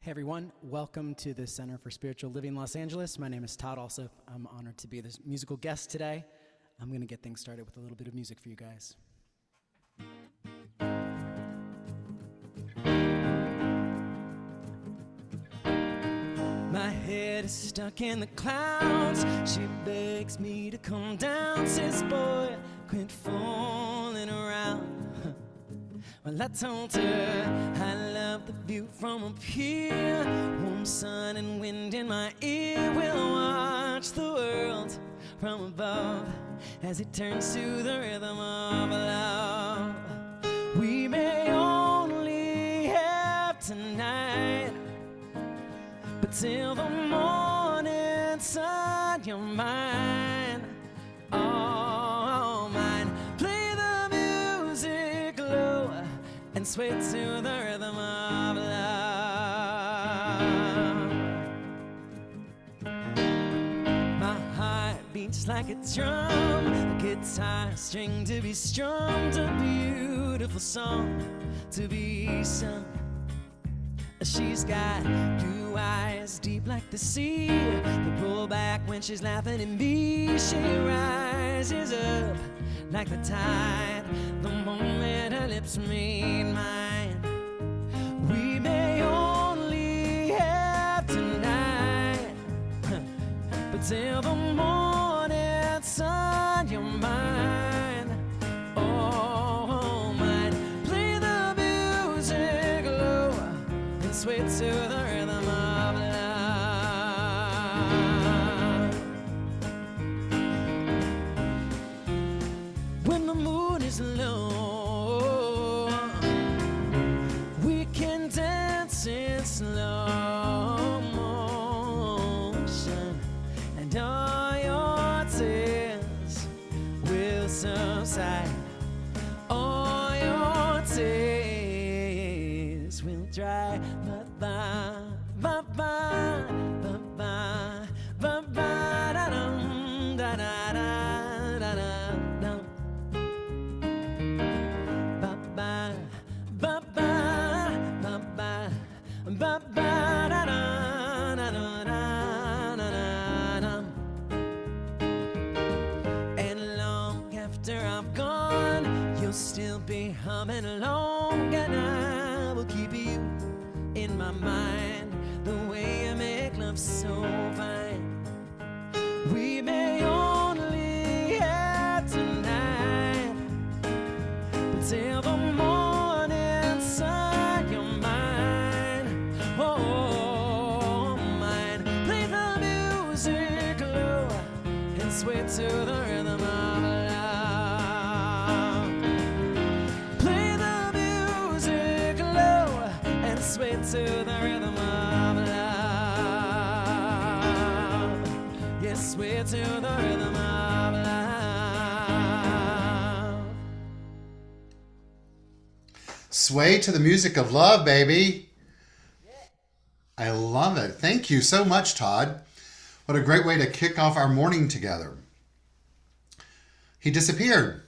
Hey everyone, welcome to the Center for Spiritual Living Los Angeles. My name is Todd Alsup. I'm honored to be this musical guest today. I'm going to get things started with a little bit of music for you guys. My head is stuck in the clouds. She begs me to come down. Says, boy, quit fooling around. Well, I told her I love the view from up here. Warm sun and wind in my ear. We'll watch the world from above as it turns to the rhythm of love. We may only have tonight, but till the morning sun, you're mine, all mine. Play the music low and sway to the rhythm of love. My heart beats like a drum, a guitar string to be strummed, a beautiful song to be sung. She's got blue eyes deep like the sea, they roll back when she's laughing at me. She rises up like the tide the moment her lips meet mine. We may only have tonight, but till the morning sun, you're mine, oh mine. Play the music low and sway to the rhythm of love. When the moon is low, we can dance in slow motion, and all your tears will subside. All your tears will dry. Ba ba ba ba ba ba ba da dum da da da da da dum. Ba ba ba ba ba ba ba ba da da da da da da dum. And long after I'm gone, you'll still be humming along, and I will keep you in my mind, the way you make love so fine. We may only have tonight, but till the morning sun, you're mine, oh mine. Play the music low and sway to the rhythm of love. Play the music low and sway to the rhythm of love. Yes, sway to the rhythm of love. Sway to the music of love, baby. I love it. Thank you so much, Todd. What a great way to kick off our morning together. He disappeared.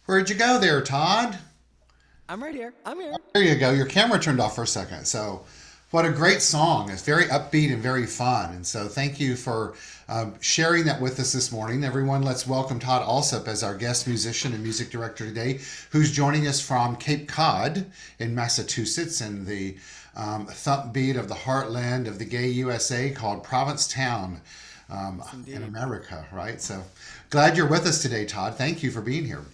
Where'd you go there, Todd? I'm right here. I'm here. There you go. Your camera turned off for a second. So what a great song. It's very upbeat and very fun. And so thank you for sharing that with us this morning. Everyone, let's welcome Todd Alsup as our guest musician and music director today, who's joining us from Cape Cod in Massachusetts in the thump beat of the heartland of the gay USA called Provincetown in America, right? So glad you're with us today, Todd. Thank you for being here.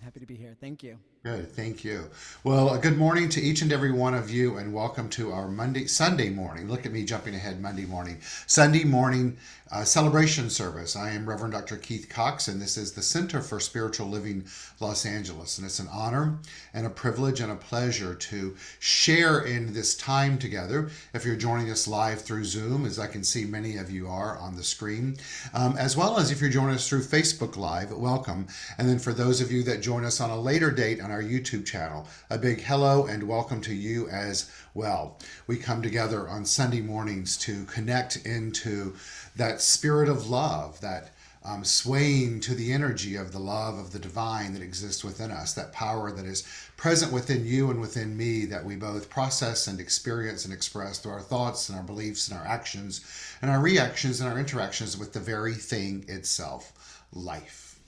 Happy to be here. Thank you. Good, thank you. Well, a good morning to each and every one of you, and welcome to our Sunday morning. Look at me jumping ahead, Monday morning. Sunday morning celebration service. I am Reverend Dr. Keith Cox, and this is the Center for Spiritual Living Los Angeles. And it's an honor and a privilege and a pleasure to share in this time together. If you're joining us live through Zoom, as I can see many of you are on the screen, as well as if you're joining us through Facebook Live, welcome. And then for those of you that join us on a later date on our YouTube channel, a big hello and welcome to you as well. We come together on Sunday mornings to connect into that spirit of love, that swaying to the energy of the love of the divine that exists within us, that power that is present within you and within me, that we both process and experience and express through our thoughts and our beliefs and our actions and our reactions and our interactions with the very thing itself, life.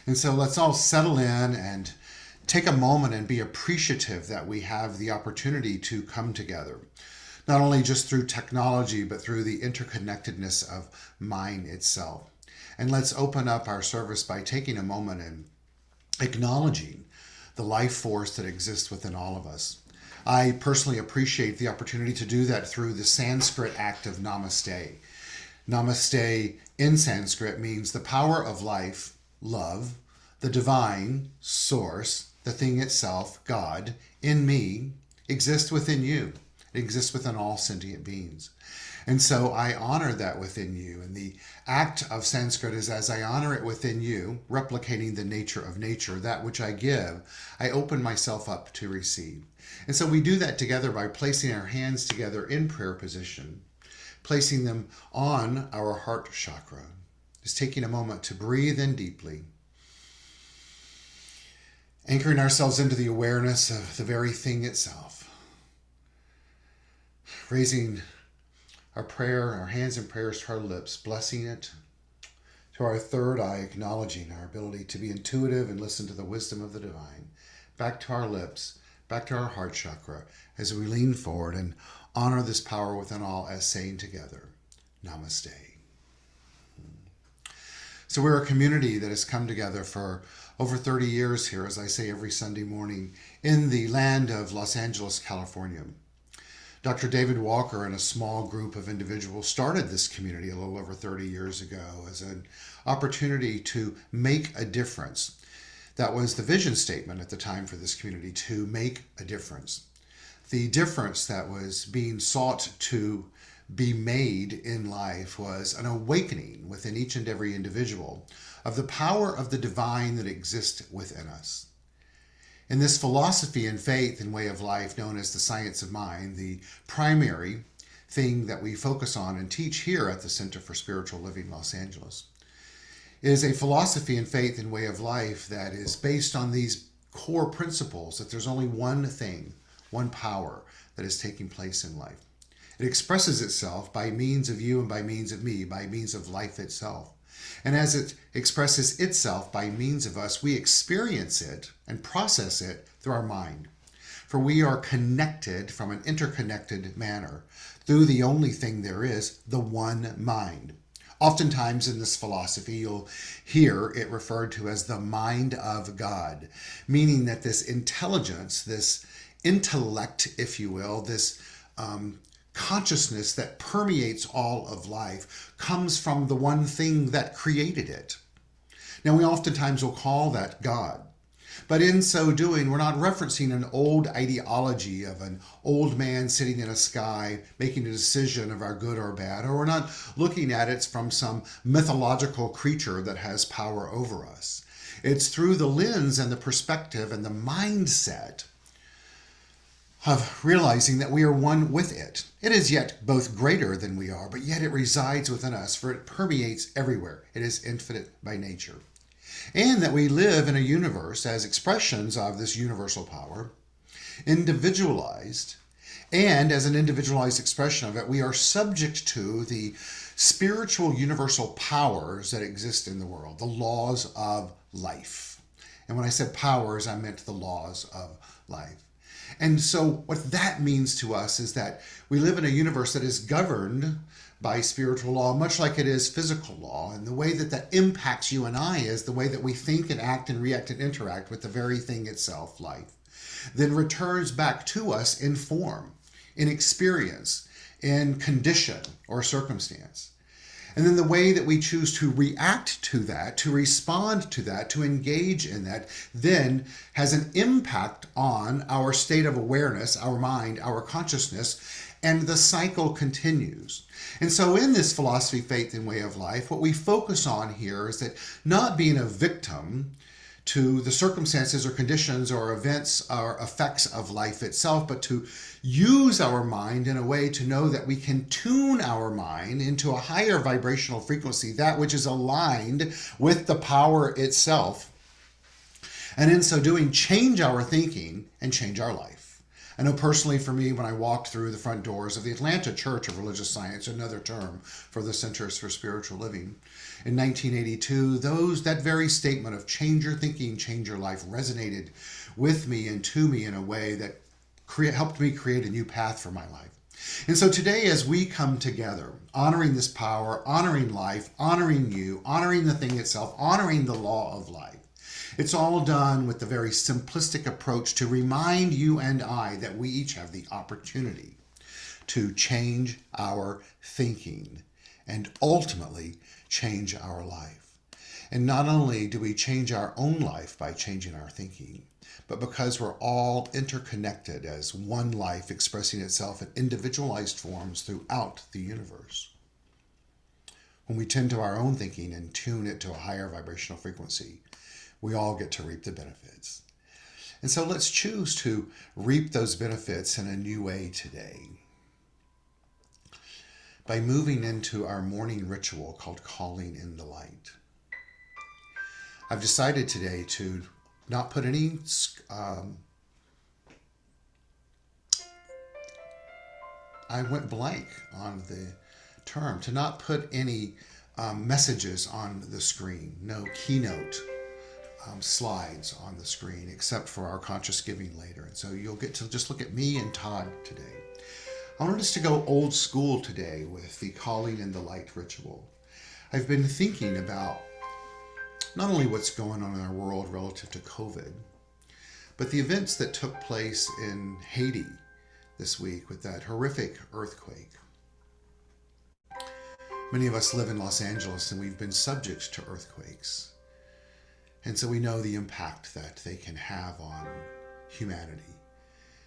And so let's all settle in and take a moment and be appreciative that we have the opportunity to come together, not only just through technology, but through the interconnectedness of mind itself. And let's open up our service by taking a moment and acknowledging the life force that exists within all of us. I personally appreciate the opportunity to do that through the Sanskrit act of namaste. Namaste in Sanskrit means the power of life, love, the divine source, the thing itself, God, in me, exists within you. It exists within all sentient beings. And so I honor that within you. And the act of Sanskrit is, as I honor it within you, replicating the nature of nature, that which I give, I open myself up to receive. And so we do that together by placing our hands together in prayer position, placing them on our heart chakra. Just taking a moment to breathe in deeply, anchoring ourselves into the awareness of the very thing itself, raising our prayer, our hands in prayers to our lips, blessing it, to our third eye, acknowledging our ability to be intuitive and listen to the wisdom of the divine, back to our lips, back to our heart chakra, as we lean forward and honor this power within all as saying together, Namaste. So we're a community that has come together for over 30 years here, as I say every Sunday morning, in the land of Los Angeles, California. Dr. David Walker and a small group of individuals started this community a little over 30 years ago as an opportunity to make a difference. That was the vision statement at the time for this community, to make a difference. The difference that was being sought to be made in life was an awakening within each and every individual of the power of the divine that exists within us. In this philosophy and faith and way of life known as the science of mind, the primary thing that we focus on and teach here at the Center for Spiritual Living Los Angeles is a philosophy and faith and way of life that is based on these core principles, that there's only one thing, one power that is taking place in life. It expresses itself by means of you and by means of me, by means of life itself. And as it expresses itself by means of us, we experience it and process it through our mind. For we are connected from an interconnected manner through the only thing there is, the one mind. Oftentimes in this philosophy, you'll hear it referred to as the mind of God, meaning that this intelligence, this intellect, if you will, this consciousness that permeates all of life comes from the one thing that created it. Now, we oftentimes will call that God, but in so doing, we're not referencing an old ideology of an old man sitting in a sky making a decision of our good or bad, or we're not looking at it from some mythological creature that has power over us. It's through the lens and the perspective and the mindset of realizing that we are one with it. It is yet both greater than we are, but yet it resides within us, for it permeates everywhere. It is infinite by nature. And that we live in a universe as expressions of this universal power, individualized, and as an individualized expression of it, we are subject to the spiritual universal powers that exist in the world, the laws of life. And when I said powers, I meant the laws of life. And so what that means to us is that we live in a universe that is governed by spiritual law, much like it is physical law. And the way that that impacts you and I is the way that we think and act and react and interact with the very thing itself, life, then returns back to us in form, in experience, in condition or circumstance. And then the way that we choose to react to that, to respond to that, to engage in that, then has an impact on our state of awareness, our mind, our consciousness, and the cycle continues. And so in this philosophy, faith, and way of life, what we focus on here is that not being a victim to the circumstances or conditions or events or effects of life itself, but to use our mind in a way to know that we can tune our mind into a higher vibrational frequency, that which is aligned with the power itself. And in so doing, change our thinking and change our life. I know personally for me, when I walked through the front doors of the Atlanta Church of Religious Science, another term for the Centers for Spiritual Living, in 1982, that very statement of change your thinking, change your life resonated with me and to me in a way that helped me create a new path for my life. And so today, as we come together, honoring this power, honoring life, honoring you, honoring the thing itself, honoring the law of life, it's all done with the very simplistic approach to remind you and I that we each have the opportunity to change our thinking and ultimately change our life. And not only do we change our own life by changing our thinking, but because we're all interconnected as one life expressing itself in individualized forms throughout the universe. When we tend to our own thinking and tune it to a higher vibrational frequency, we all get to reap the benefits. And so let's choose to reap those benefits in a new way today by moving into our morning ritual called calling in the light. I've decided today to not put any I went blank on the term, to not put any messages on the screen, no keynote slides on the screen, except for our conscious giving later. And so you'll get to just look at me and Todd today. I wanted us to go old school today with the calling in the light ritual. I've been thinking about not only what's going on in our world relative to COVID, but the events that took place in Haiti this week with that horrific earthquake. Many of us live in Los Angeles and we've been subject to earthquakes. And so we know the impact that they can have on humanity.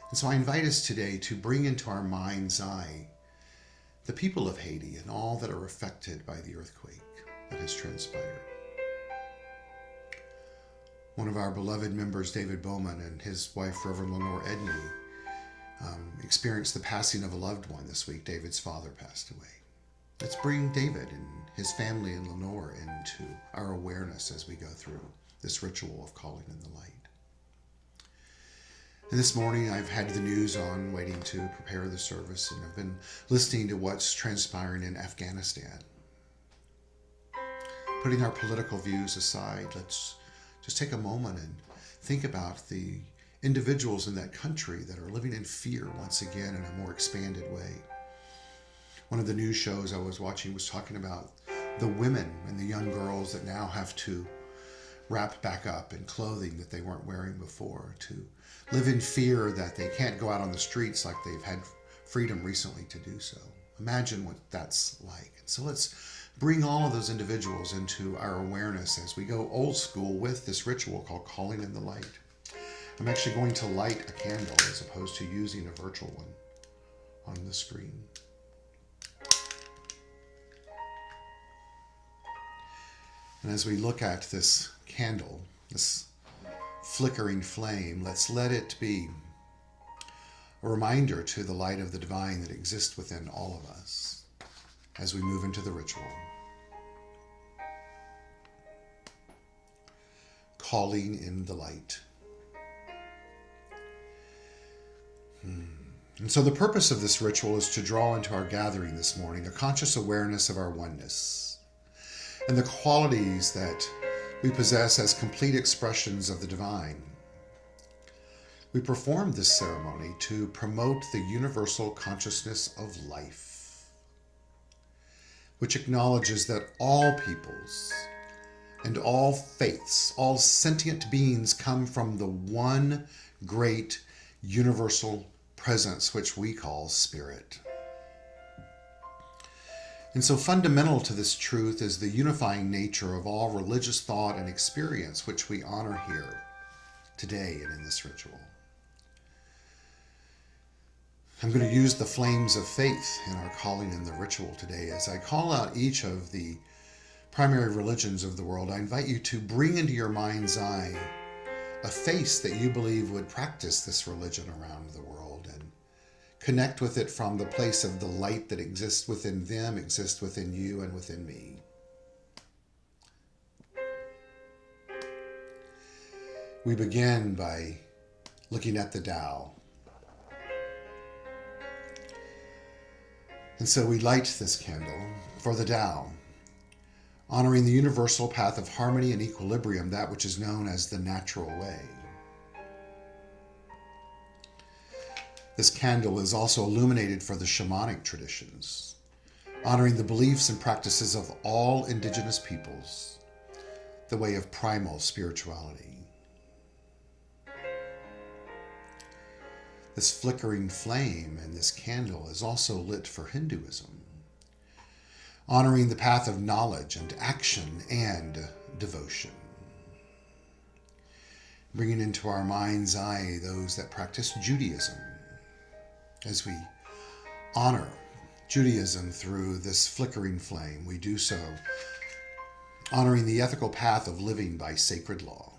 And so I invite us today to bring into our mind's eye the people of Haiti and all that are affected by the earthquake that has transpired. One of our beloved members, David Bowman, and his wife, Reverend Lenore Edney, experienced the passing of a loved one this week. David's father passed away. Let's bring David and his family and Lenore into our awareness as we go through this ritual of calling in the light. And this morning I've had the news on, waiting to prepare the service, and I've been listening to what's transpiring in Afghanistan. Putting our political views aside, let's just take a moment and think about the individuals in that country that are living in fear once again in a more expanded way. One of the news shows I was watching was talking about the women and the young girls that now have to wrap back up in clothing that they weren't wearing before, to live in fear that they can't go out on the streets like they've had freedom recently to do so. Imagine what that's like. And so let's bring all of those individuals into our awareness as we go old school with this ritual called calling in the light. I'm actually going to light a candle as opposed to using a virtual one on the screen. And as we look at this candle, this flickering flame, let's let it be a reminder to the light of the divine that exists within all of us as we move into the ritual. Calling in the light. And so the purpose of this ritual is to draw into our gathering this morning a conscious awareness of our oneness and the qualities that we possess as complete expressions of the divine. We perform this ceremony to promote the universal consciousness of life, which acknowledges that all peoples and all faiths, all sentient beings come from the one great universal presence, which we call spirit. And so fundamental to this truth is the unifying nature of all religious thought and experience, which we honor here today and in this ritual. I'm going to use the flames of faith in our calling in the ritual today as I call out each of the primary religions of the world, I invite you to bring into your mind's eye a face that you believe would practice this religion around the world and connect with it from the place of the light that exists within them, exists within you and within me. We begin by looking at the Tao. And so we light this candle for the Tao, honoring the universal path of harmony and equilibrium, that which is known as the natural way. This candle is also illuminated for the shamanic traditions, honoring the beliefs and practices of all indigenous peoples, the way of primal spirituality. This flickering flame in this candle is also lit for Hinduism, honoring the path of knowledge and action and devotion. Bringing into our mind's eye those that practice Judaism, as we honor Judaism through this flickering flame, we do so honoring the ethical path of living by sacred law.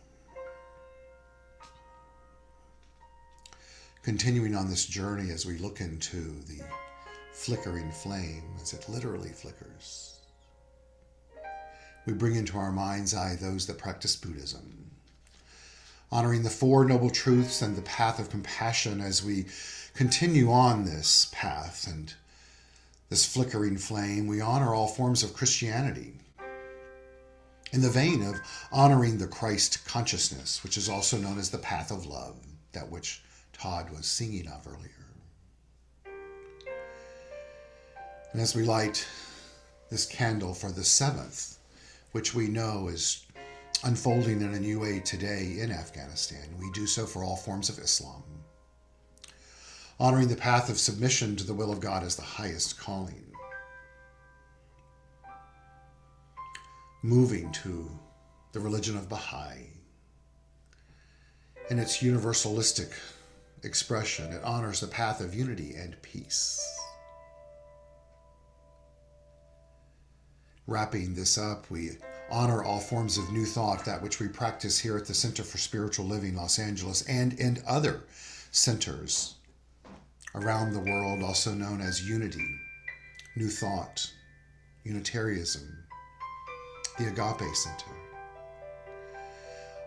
Continuing on this journey as we look into the flickering flame, as it literally flickers, we bring into our mind's eye those that practice Buddhism, honoring the Four Noble Truths and the path of compassion as we continue on this path and this flickering flame. We honor all forms of Christianity in the vein of honoring the Christ consciousness, which is also known as the path of love, that which Todd was singing of earlier. And as we light this candle for the 7th, which we know is unfolding in a new way today in Afghanistan, we do so for all forms of Islam, honoring the path of submission to the will of God as the highest calling, moving to the religion of Baha'i in its universalistic expression. It honors the path of unity and peace. Wrapping this up, we honor all forms of new thought, that which we practice here at the Center for Spiritual Living, Los Angeles, and in other centers around the world, also known as Unity, New Thought, Unitarianism, the Agape Center.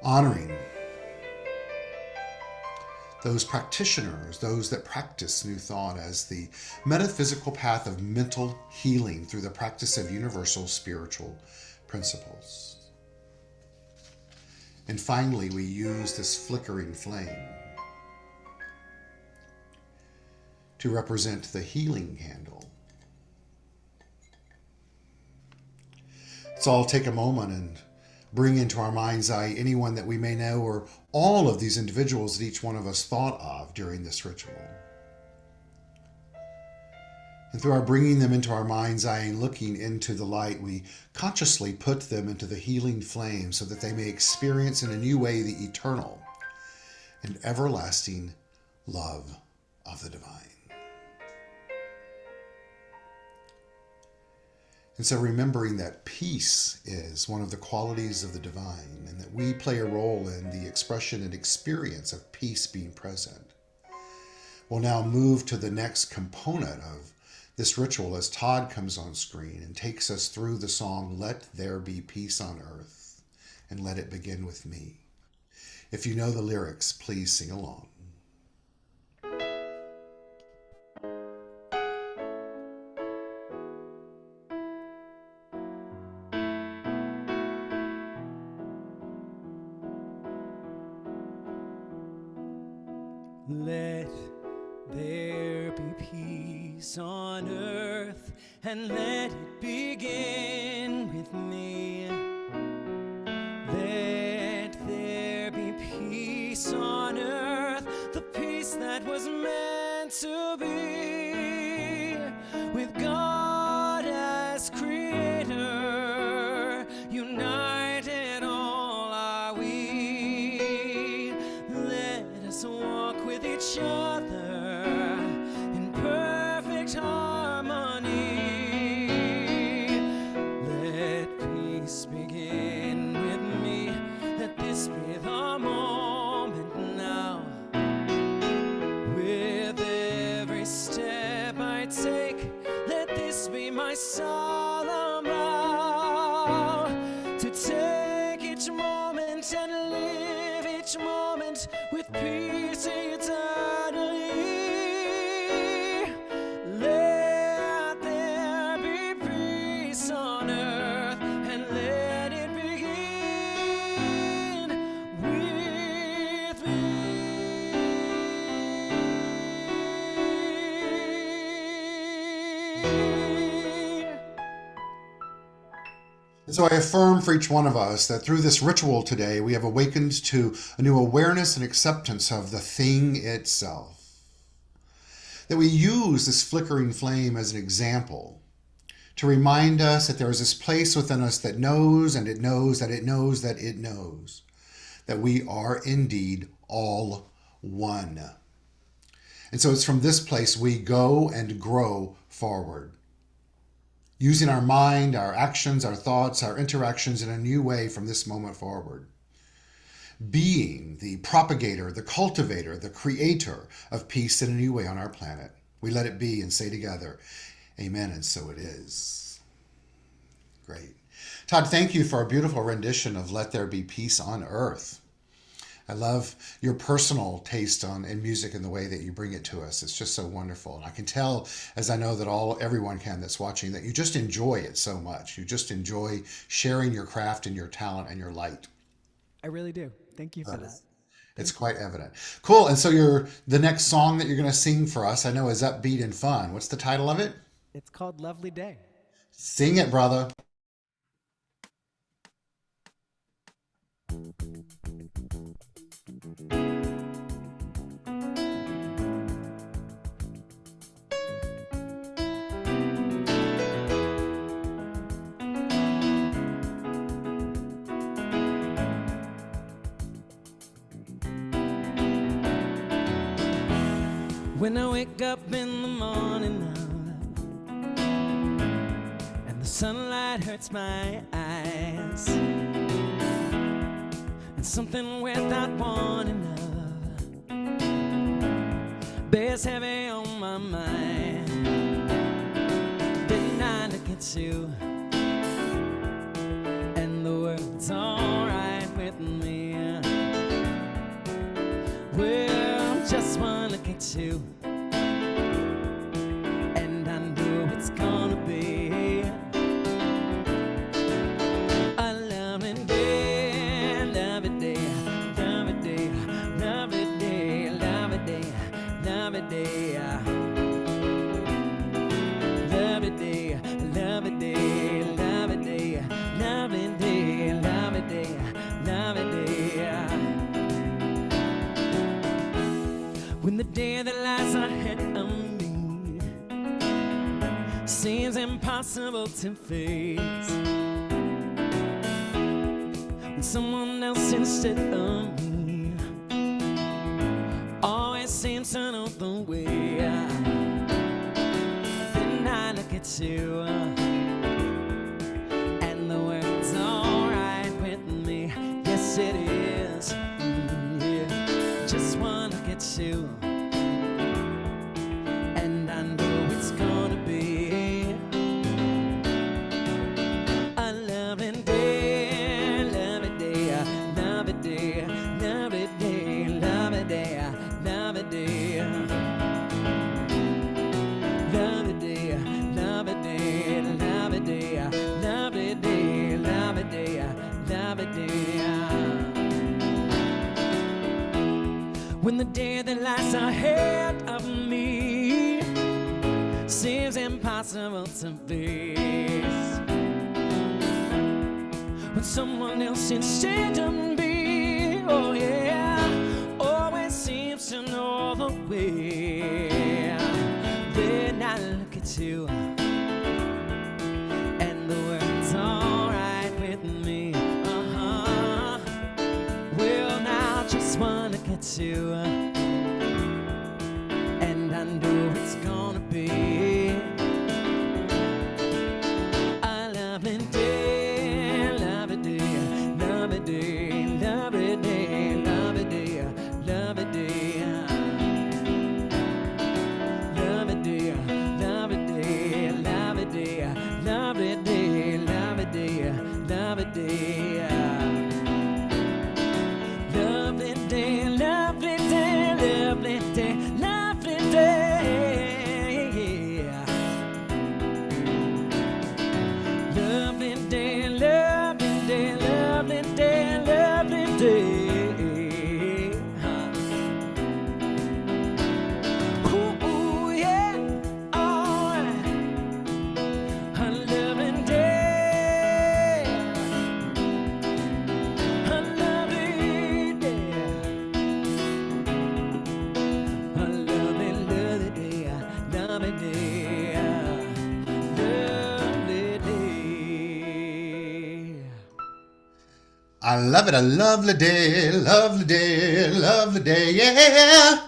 Honoring those practitioners, those that practice New Thought as the metaphysical path of mental healing through the practice of universal spiritual principles. And finally, we use this flickering flame to represent the healing candle. So I'll take a moment and bring into our mind's eye anyone that we may know, or all of these individuals that each one of us thought of during this ritual. And through our bringing them into our mind's eye and looking into the light, we consciously put them into the healing flame so that they may experience in a new way the eternal and everlasting love of the divine. And so remembering that peace is one of the qualities of the divine, and that we play a role in the expression and experience of peace being present, we'll now move to the next component of this ritual as Todd comes on screen and takes us through the song, "Let There Be Peace on Earth, and Let It Begin With Me." If you know the lyrics, please sing along. Let there be peace on earth, and let it begin with me. Let there be peace on earth, the peace that was meant to be, with God as creator, united all are we. Let us walk with each other in perfect harmony. Let peace So I affirm for each one of us that through this ritual today, we have awakened to a new awareness and acceptance of the thing itself. That we use this flickering flame as an example to remind us that there is this place within us that knows and it knows that it knows that it knows that we are indeed all one. And so it's from this place we go and grow forward, using our mind, our actions, our thoughts, our interactions in a new way from this moment forward. Being the propagator, the cultivator, the creator of peace in a new way on our planet. We let it be and say together, amen, and so it is. Great. Todd, thank you for a beautiful rendition of Let There Be Peace on Earth. I love your personal taste in music and the way that you bring it to us. It's just so wonderful. And I can tell, as I know that everyone can that's watching, that you just enjoy it so much. You just enjoy sharing your craft and your talent and your light. I really do. Thank you for that. It's quite evident. Cool. And so the next song that you're going to sing for us, I know, is upbeat and fun. What's the title of it? It's called Lovely Day. Sing it, brother. When I wake up in the morning love, and the sunlight hurts my eyes, and something without warning love bears heavy on my mind. Then I look at you, and the world's alright with me. Well, just one look at you, and I know it's gonna be a lovely day, lovely day, lovely day, lovely day, lovely day, lovely day, lovely day, lovely day, lovely day, lovely day, lovely day, lovely day. When the day that lies ahead of me seems impossible to face, when someone else instead of me always seems to know the way, then I look at you, and the world's alright with me. Yes, it is. Yeah. Just one look at you, and I know it's gonna be a lovely day, lovely day, lovely day, lovely day, lovely day, lovely day, lovely day, lovely day, lovely day, lovely day, lovely day, lovely day. When the day that lies ahead of me seems impossible to face, when someone else instead of me, oh yeah, always seems to know the way, then I look at you, and the world's alright with me. Well, now just one look at you, and I know it's gonna be a lovely day, lovely day, lovely day, lovely day, lovely day, lovely day, lovely day, lovely day, lovely day, lovely day, lovely day, lovely day. Lovely day, lovely day, lovely day, lovely day, yeah. Lovely day, lovely day, lovely day, lovely day. Ooh, yeah, alright. A lovely day. I love it. A lovely day, lovely day, lovely day. Yeah.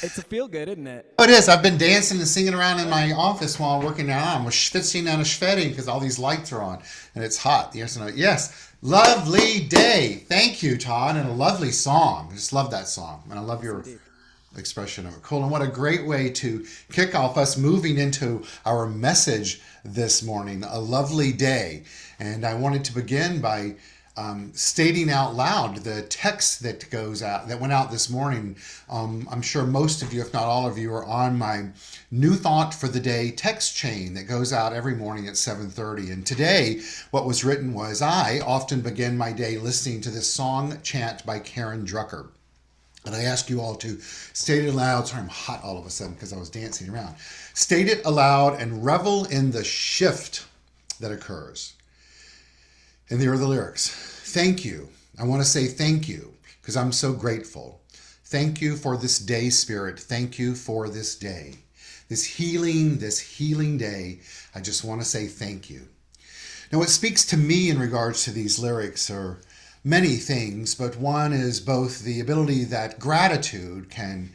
It's a feel good, isn't it? Oh, it is. I've been dancing and singing around in my office while working out. I'm schwitzing and schwetting because all these lights are on and it's hot. Yes, no, yes. Lovely day. Thank you, Todd, and a lovely song. I just love that song, and I love Yes, your indeed. expression of it. Cool. And what a great way to kick off us moving into our message this morning. A lovely day, and I wanted to begin by stating out loud the text that goes out that went out this morning. I'm sure most of you, if not all of you, are on my new thought for the day text chain that goes out every morning at 7:30. And today, what was written was, I often begin my day listening to this song chant by Karen Drucker. And I ask you all to state it aloud. Sorry, I'm hot all of a sudden because I was dancing around. State it aloud and revel in the shift that occurs. And here are the lyrics. Thank you. I want to say thank you because I'm so grateful. Thank you for this day, Spirit. Thank you for this day. This healing day. I just want to say thank you. Now, what speaks to me in regards to these lyrics are many things, but one is both the ability that gratitude can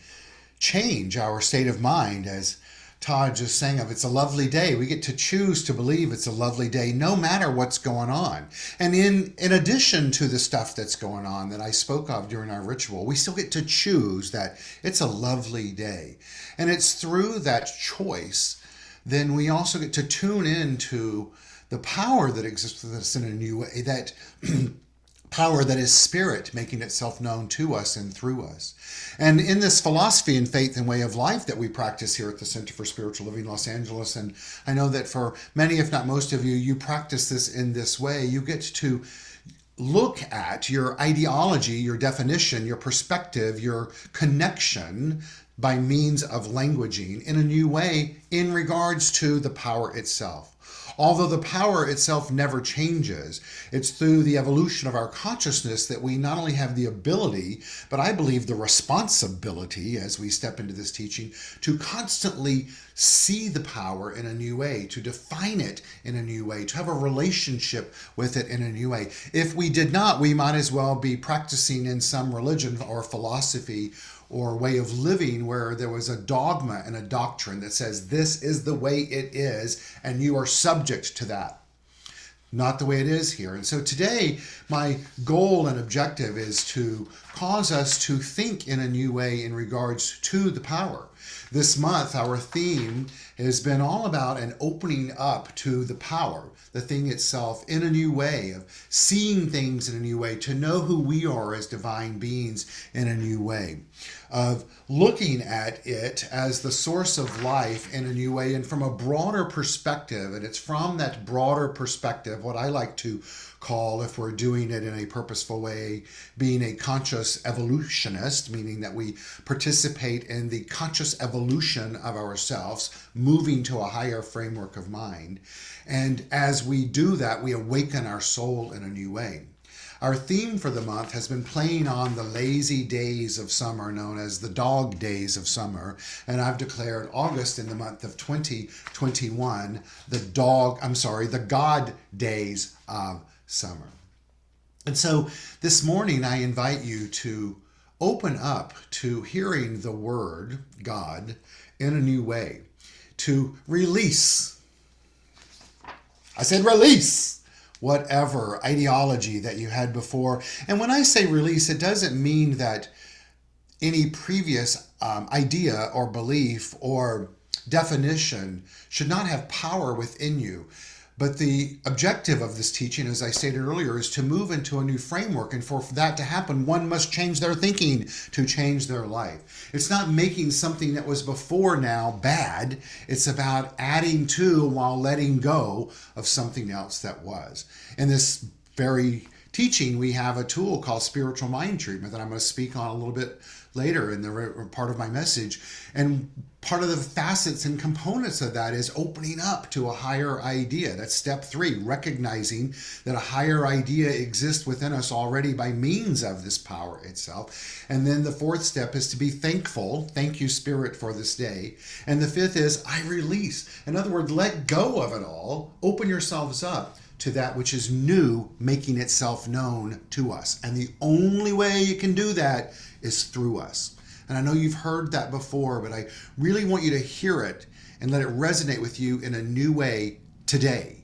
change our state of mind, as Todd just sang of. It's a lovely day. We get to choose to believe it's a lovely day no matter what's going on. And in addition to the stuff that's going on that I spoke of during our ritual, we still get to choose that it's a lovely day. And it's through that choice, then we also get to tune into the power that exists with us in a new way, that power that is spirit making itself known to us and through us. And in this philosophy and faith and way of life that we practice here at the Center for Spiritual Living Los Angeles, and I know that for many, if not most of you, you practice this in this way, you get to look at your ideology, your definition, your perspective, your connection by means of languaging in a new way in regards to the power itself. Although the power itself never changes, it's through the evolution of our consciousness that we not only have the ability, but I believe the responsibility as we step into this teaching to constantly see the power in a new way, to define it in a new way, to have a relationship with it in a new way. If we did not, we might as well be practicing in some religion or philosophy or way of living where there was a dogma and a doctrine that says this is the way it is and you are subject to that. Not the way it is here. And so today, my goal and objective is to cause us to think in a new way in regards to the power. This month, our theme has been all about an opening up to the power, the thing itself, in a new way, of seeing things in a new way, to know who we are as divine beings in a new way, of looking at it as the source of life in a new way and from a broader perspective. And it's from that broader perspective, what I like to call, if we're doing it in a purposeful way, being a conscious evolutionist, meaning that we participate in the conscious evolution of ourselves, moving to a higher framework of mind. And as we do that, we awaken our soul in a new way. Our theme for the month has been playing on the lazy days of summer, known as the dog days of summer. And I've declared August in the month of 2021, the God days of summer. And so this morning, I invite you to open up to hearing the word God in a new way, to release. I said release whatever ideology that you had before. And when I say release, it doesn't mean that any previous idea or belief or definition should not have power within you. But the objective of this teaching, as I stated earlier, is to move into a new framework. And for that to happen, one must change their thinking to change their life. It's not making something that was before now bad. It's about adding to while letting go of something else that was. In this very teaching, we have a tool called spiritual mind treatment that I'm going to speak on a little bit later in the part of my message. And part of the facets and components of that is opening up to a higher idea. That's step 3, recognizing that a higher idea exists within us already by means of this power itself. And then the 4th step is to be thankful. Thank you, Spirit, for this day. And the 5th is I release. In other words, let go of it all. Open yourselves up to that which is new making itself known to us. And the only way you can do that is through us. And I know you've heard that before, but I really want you to hear it and let it resonate with you in a new way today.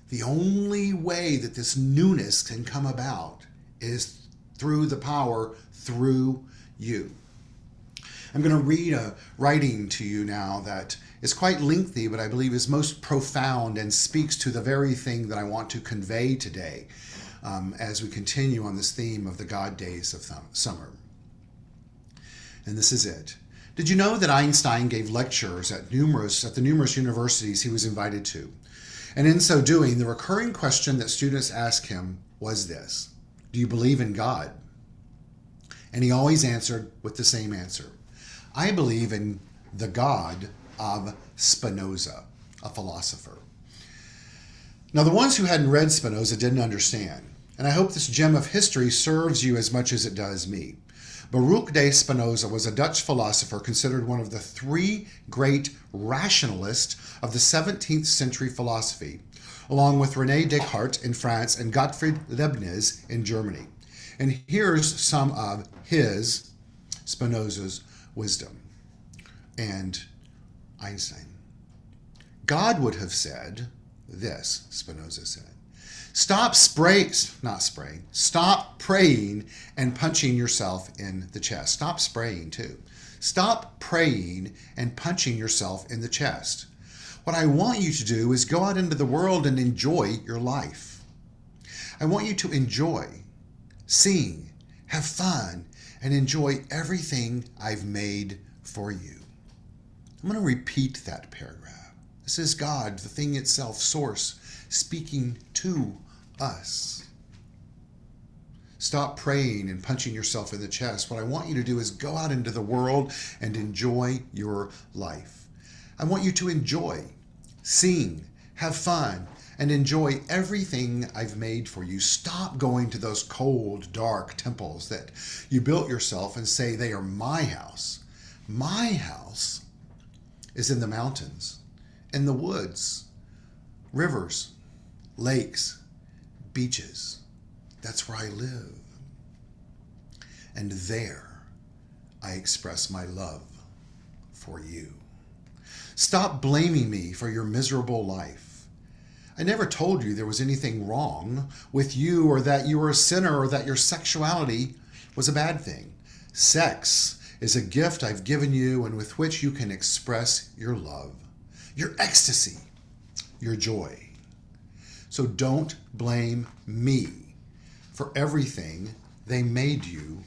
The only way that this newness can come about is through the power through you. I'm going to read a writing to you now that is quite lengthy, but I believe is most profound and speaks to the very thing that I want to convey today as we continue on this theme of the God days of summer. And this is it. Did you know that Einstein gave lectures at the numerous universities he was invited to? And in so doing, the recurring question that students asked him was this: do you believe in God? And he always answered with the same answer: I believe in the God of Spinoza, a philosopher. Now, the ones who hadn't read Spinoza didn't understand, and I hope this gem of history serves you as much as it does me. Baruch de Spinoza was a Dutch philosopher considered one of the three great rationalists of the 17th century philosophy, along with René Descartes in France and Gottfried Leibniz in Germany. And here's some of Spinoza's wisdom. And Einstein. God would have said this, Spinoza said: stop praying and punching yourself in the chest. Stop spraying too. Stop praying and punching yourself in the chest. What I want you to do is go out into the world and enjoy your life. I want you to enjoy, sing, have fun, and enjoy everything I've made for you. I'm going to repeat that paragraph. This is God, the thing itself, source, speaking to us. Stop praying and punching yourself in the chest. What I want you to do is go out into the world and enjoy your life. I want you to enjoy, sing, have fun, and enjoy everything I've made for you. Stop going to those cold, dark temples that you built yourself and say they are my house. My house is in the mountains, in the woods, rivers, lakes, beaches. That's where I live. And there I express my love for you. Stop blaming me for your miserable life. I never told you there was anything wrong with you, or that you were a sinner, or that your sexuality was a bad thing. Sex is a gift I've given you, and with which you can express your love, your ecstasy, your joy. So don't blame me for everything they made you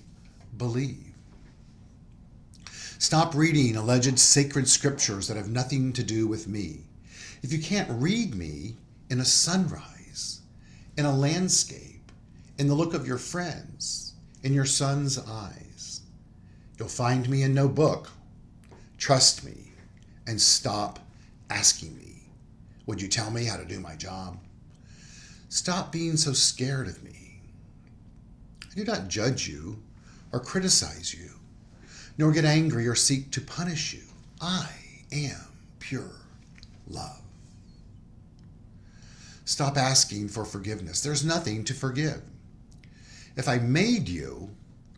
believe. Stop reading alleged sacred scriptures that have nothing to do with me. If you can't read me in a sunrise, in a landscape, in the look of your friends, in your son's eyes, you'll find me in no book. Trust me and stop asking me, would you tell me how to do my job? Stop being so scared of me. I do not judge you or criticize you, nor get angry or seek to punish you. I am pure love. Stop asking for forgiveness. There's nothing to forgive. If I made you,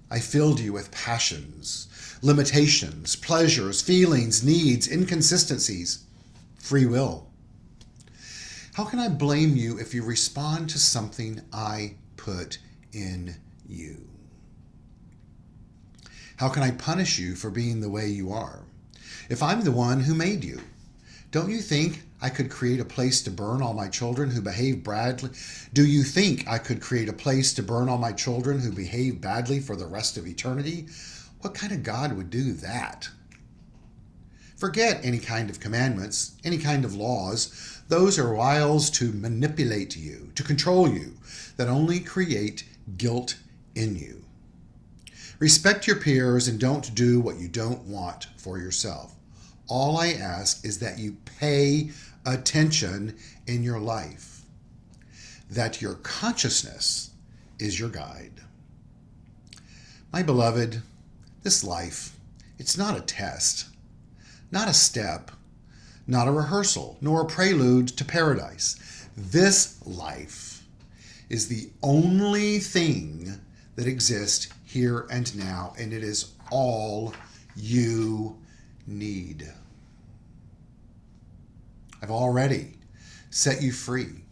I filled you with passions, limitations, pleasures, feelings, needs, inconsistencies, free will. How can I blame you if you respond to something I put in you? How can I punish you for being the way you are if I'm the one who made you? Don't you think I could create a place to burn all my children who behave badly? Do you think I could create a place to burn all my children who behave badly for the rest of eternity? What kind of God would do that? Forget any kind of commandments, any kind of laws. Those are wiles to manipulate you, to control you, that only create guilt in you. Respect your peers and don't do what you don't want for yourself. All I ask is that you pay attention in your life, that your consciousness is your guide. My beloved, this life, it's not a test, not a step, not a rehearsal, nor a prelude to paradise. This life is the only thing that exists here and now, and it is all you need. I've already set you free.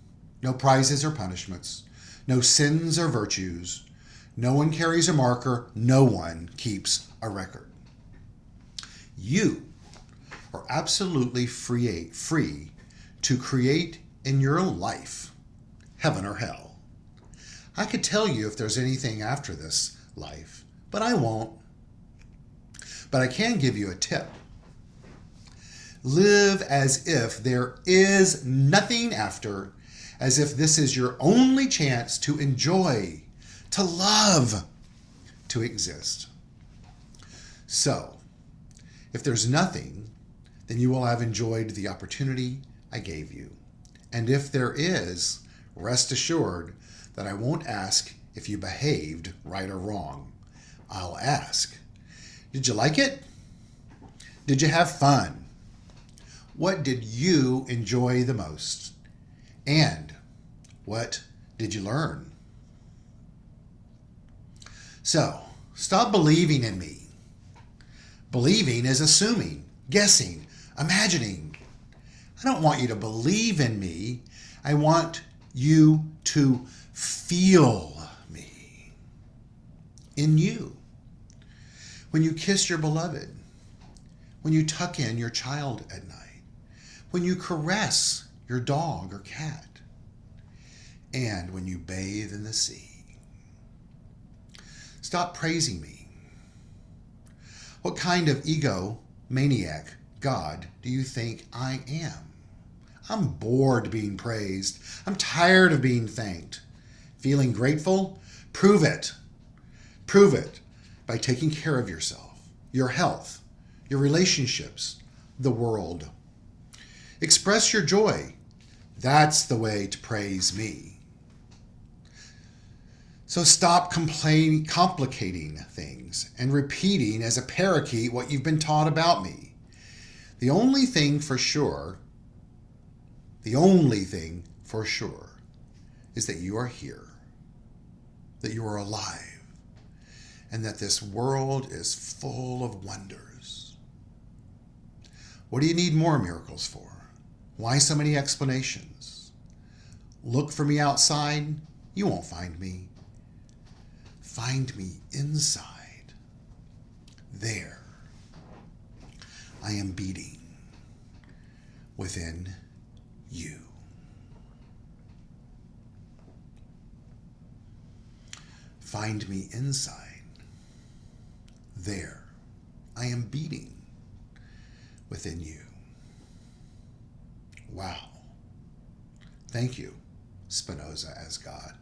No prizes or punishments, no sins or virtues. No one carries a marker, no one keeps a record. You are absolutely free to create in your life heaven or hell. I could tell you if there's anything after this life, but I won't. But I can give you a tip. Live as if there is nothing after, as if this is your only chance to enjoy, to love, to exist. So, if there's nothing, then you will have enjoyed the opportunity I gave you. And if there is, rest assured that I won't ask if you behaved right or wrong. I'll ask, did you like it? Did you have fun? What did you enjoy the most? And what did you learn? So, stop believing in me. Believing is assuming, guessing, imagining. I don't want you to believe in me. I want you to feel me in you. When you kiss your beloved, when you tuck in your child at night, when you caress your dog or cat, and when you bathe in the sea. Stop praising me. What kind of egomaniac God do you think I am? I'm bored being praised. I'm tired of being thanked. Feeling grateful? Prove it. Prove it by taking care of yourself, your health, your relationships, the world. Express your joy. That's the way to praise me. So stop complicating things and repeating as a parakeet what you've been taught about me. The only thing for sure is that you are here, that you are alive, and that this world is full of wonders. What do you need more miracles for? Why so many explanations? Look for me outside, you won't find me. Find me inside. There, I am beating within you. Find me inside. There, I am beating within you. Wow. Thank you, Spinoza as God.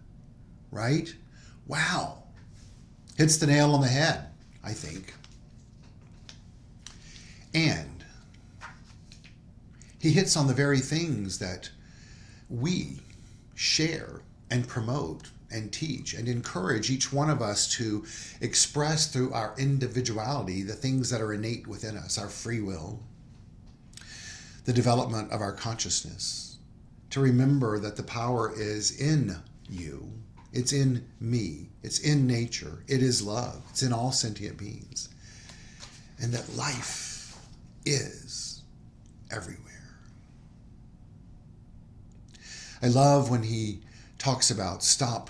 Right? Wow. Hits the nail on the head, I think. And he hits on the very things that we share and promote and teach and encourage each one of us to express through our individuality, the things that are innate within us, our free will, the development of our consciousness, to remember that the power is in you, it's in me, it's in nature, it is love, it's in all sentient beings, and that life is everywhere. I love when he talks about stop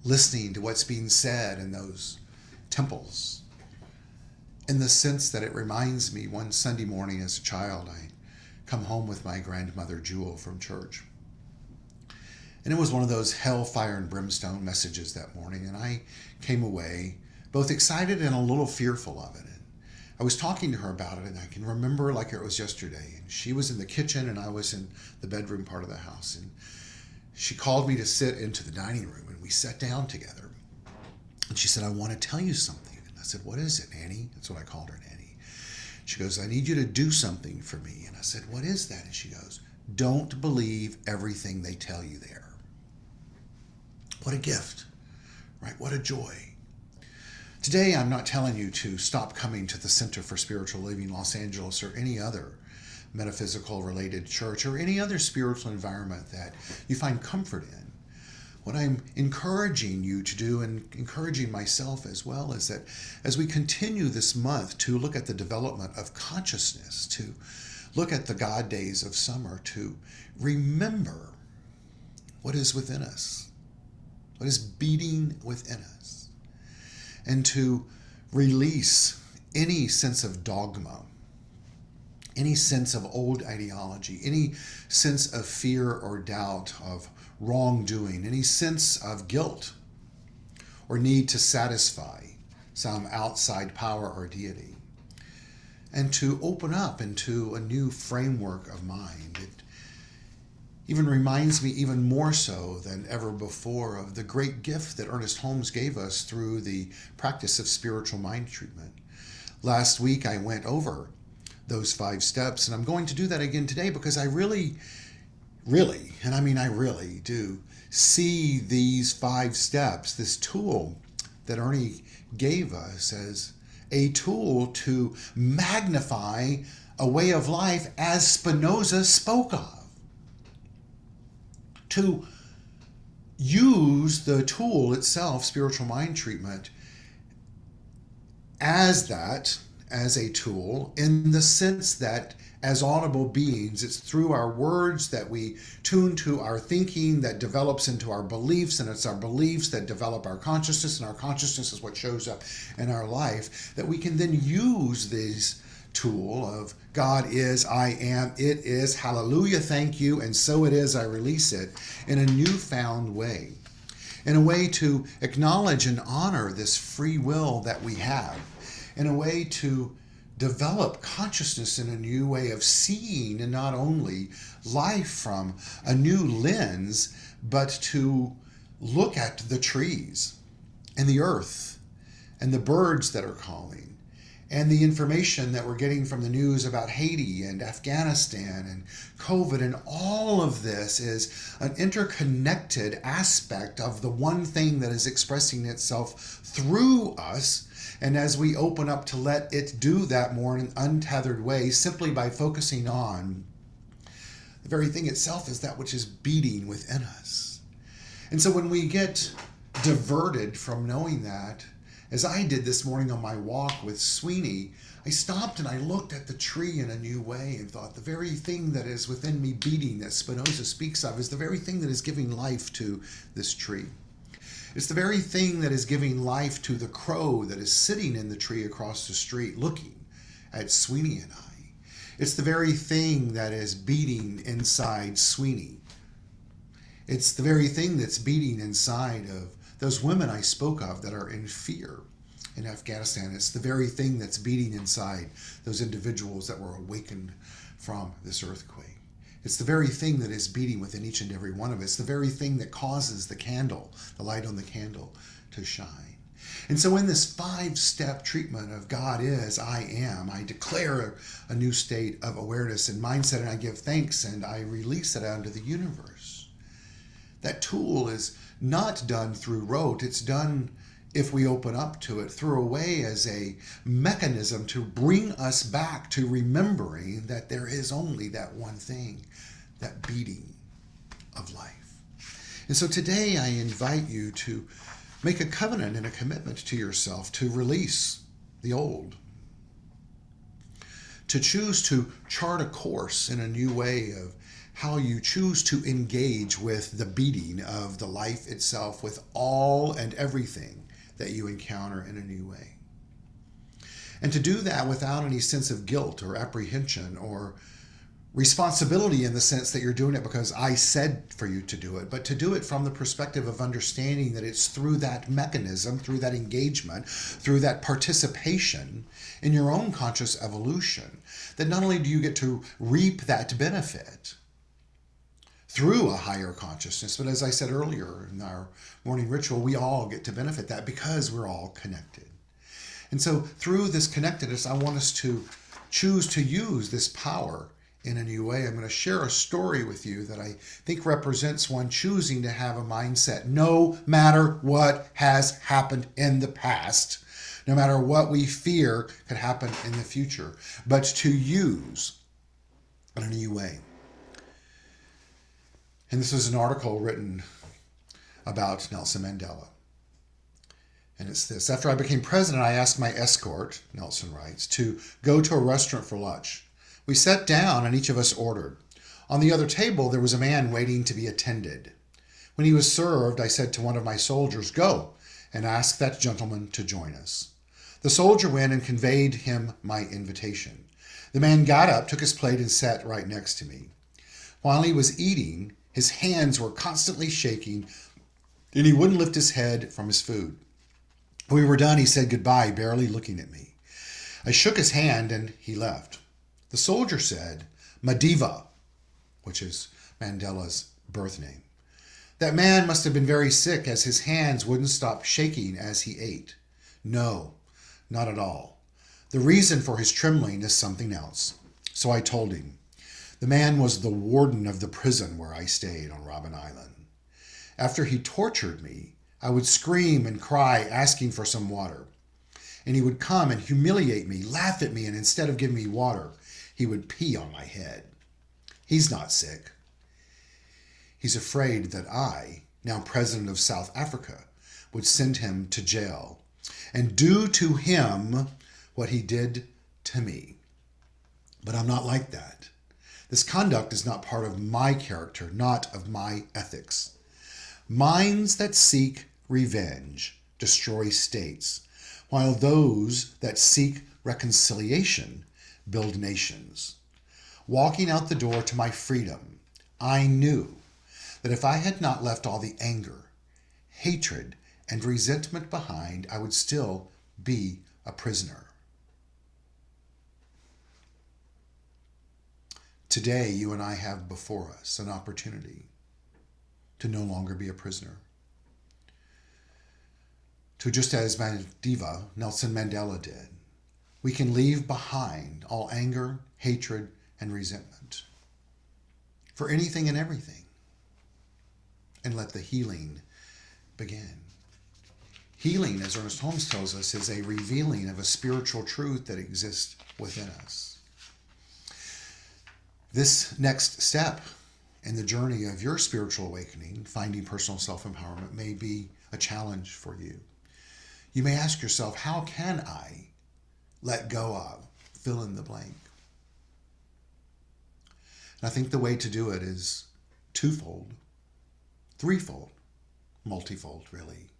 listening to what's being said in those temples, in the sense that it reminds me one Sunday morning as a child, I come home with my grandmother Jewel from church. And it was one of those hellfire and brimstone messages that morning, and I came away both excited and a little fearful of it. And I was talking to her about it, and I can remember like it was yesterday. And she was in the kitchen, and I was in the bedroom part of the house. And she called me to sit into the dining room, and we sat down together. And she said, I want to tell you something. And I said, what is it, Annie? That's what I called her, Annie. She goes, I need you to do something for me. And I said, what is that? And she goes, don't believe everything they tell you there. What a gift, right? What a joy. Today, I'm not telling you to stop coming to the Center for Spiritual Living Los Angeles or any other metaphysical related church or any other spiritual environment that you find comfort in. What I'm encouraging you to do, and encouraging myself as well, is that as we continue this month to look at the development of consciousness, to look at the God days of summer, to remember what is within us, what is beating within us, and to release any sense of dogma, any sense of old ideology, any sense of fear or doubt of wrongdoing, any sense of guilt or need to satisfy some outside power or deity, and to open up into a new framework of mind. It even reminds me even more so than ever before of the great gift that Ernest Holmes gave us through the practice of spiritual mind treatment. Last week I went over those 5 steps, and I'm going to do that again today because I really, and I mean I really do see these 5 steps, this tool that Ernie gave us, as a tool to magnify a way of life as Spinoza spoke of. To use the tool itself, spiritual mind treatment, as a tool, in the sense that as audible beings, it's through our words that we tune to our thinking that develops into our beliefs, and it's our beliefs that develop our consciousness, and our consciousness is what shows up in our life, that we can then use this tool of God is, I am, it is, hallelujah, thank you, and so it is, I release it, in a newfound way, in a way to acknowledge and honor this free will that we have, in a way to develop consciousness in a new way of seeing, and not only life from a new lens, but to look at the trees and the earth and the birds that are calling, and the information that we're getting from the news about Haiti and Afghanistan and COVID, and all of this is an interconnected aspect of the one thing that is expressing itself through us. And as we open up to let it do that more in an untethered way, simply by focusing on the very thing itself is that which is beating within us. And so when we get diverted from knowing that, as I did this morning on my walk with Sweeney, I stopped and I looked at the tree in a new way and thought the very thing that is within me beating, that Spinoza speaks of, is the very thing that is giving life to this tree. It's the very thing that is giving life to the crow that is sitting in the tree across the street looking at Sweeney and I. It's the very thing that is beating inside Sweeney. It's the very thing that's beating inside of those women I spoke of that are in fear in Afghanistan. It's the very thing that's beating inside those individuals that were awakened from this earthquake. It's the very thing that is beating within each and every one of us, the very thing that causes the candle, the light on the candle, to shine. And so in this 5-step treatment of God is, I am, I declare a new state of awareness and mindset, and I give thanks and I release it out into the universe. That tool is not done through rote. It's done, if we open up to it, through a way as a mechanism to bring us back to remembering that there is only that one thing, that beating of life. And so today I invite you to make a covenant and a commitment to yourself to release the old, to choose to chart a course in a new way of how you choose to engage with the beating of the life itself, with all and everything that you encounter in a new way. And to do that without any sense of guilt or apprehension or responsibility, in the sense that you're doing it because I said for you to do it, but to do it from the perspective of understanding that it's through that mechanism, through that engagement, through that participation in your own conscious evolution, that not only do you get to reap that benefit through a higher consciousness, but as I said earlier in our morning ritual, we all get to benefit that because we're all connected. And so through this connectedness, I want us to choose to use this power in a new way. I'm going to share a story with you that I think represents one choosing to have a mindset, no matter what has happened in the past, no matter what we fear could happen in the future, but to use in a new way. And this was an article written about Nelson Mandela. And it's this: after I became president, I asked my escort, Nelson writes, to go to a restaurant for lunch. We sat down and each of us ordered. On the other table, there was a man waiting to be attended. When he was served, I said to one of my soldiers, "Go and ask that gentleman to join us." The soldier went and conveyed him my invitation. The man got up, took his plate, and sat right next to me. While he was eating, his hands were constantly shaking, and he wouldn't lift his head from his food. When we were done, he said goodbye, barely looking at me. I shook his hand, and he left. The soldier said, "Madiba," which is Mandela's birth name. That man must have been very sick, as his hands wouldn't stop shaking as he ate. No, not at all. The reason for his trembling is something else. So I told him. The man was the warden of the prison where I stayed on Robben Island. After he tortured me, I would scream and cry, asking for some water. And he would come and humiliate me, laugh at me, and instead of giving me water, he would pee on my head. He's not sick. He's afraid that I, now president of South Africa, would send him to jail and do to him what he did to me. But I'm not like that. This conduct is not part of my character, not of my ethics. Minds that seek revenge destroy states, while those that seek reconciliation build nations. Walking out the door to my freedom, I knew that if I had not left all the anger, hatred, and resentment behind, I would still be a prisoner. Today, you and I have before us an opportunity to no longer be a prisoner. To just as Nelson Mandela did, we can leave behind all anger, hatred, and resentment for anything and everything, and let the healing begin. Healing, as Ernest Holmes tells us, is a revealing of a spiritual truth that exists within us. This next step in the journey of your spiritual awakening, finding personal self-empowerment, may be a challenge for you. You may ask yourself, how can I let go of, fill in the blank? And I think the way to do it is twofold, threefold, multifold, really.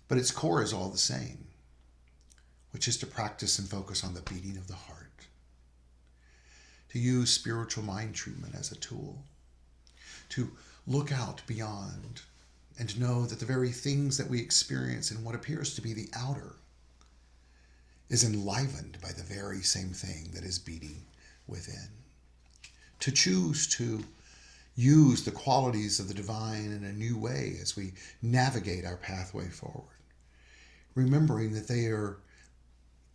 But its core is all the same, which is to practice and focus on the beating of the heart, to use spiritual mind treatment as a tool, to look out beyond and know that the very things that we experience in what appears to be the outer is enlivened by the very same thing that is beating within. To choose to use the qualities of the divine in a new way as we navigate our pathway forward, remembering that they are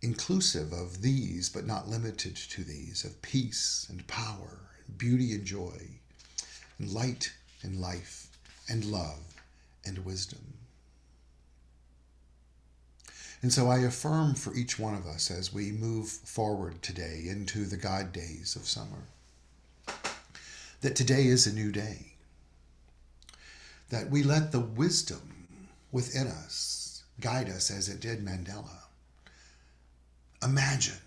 inclusive of these, but not limited to these, of peace and power, and beauty and joy, and light and life, and love and wisdom. And so I affirm for each one of us as we move forward today into the God days of summer, that today is a new day, that we let the wisdom within us guide us as it did Mandela. Imagine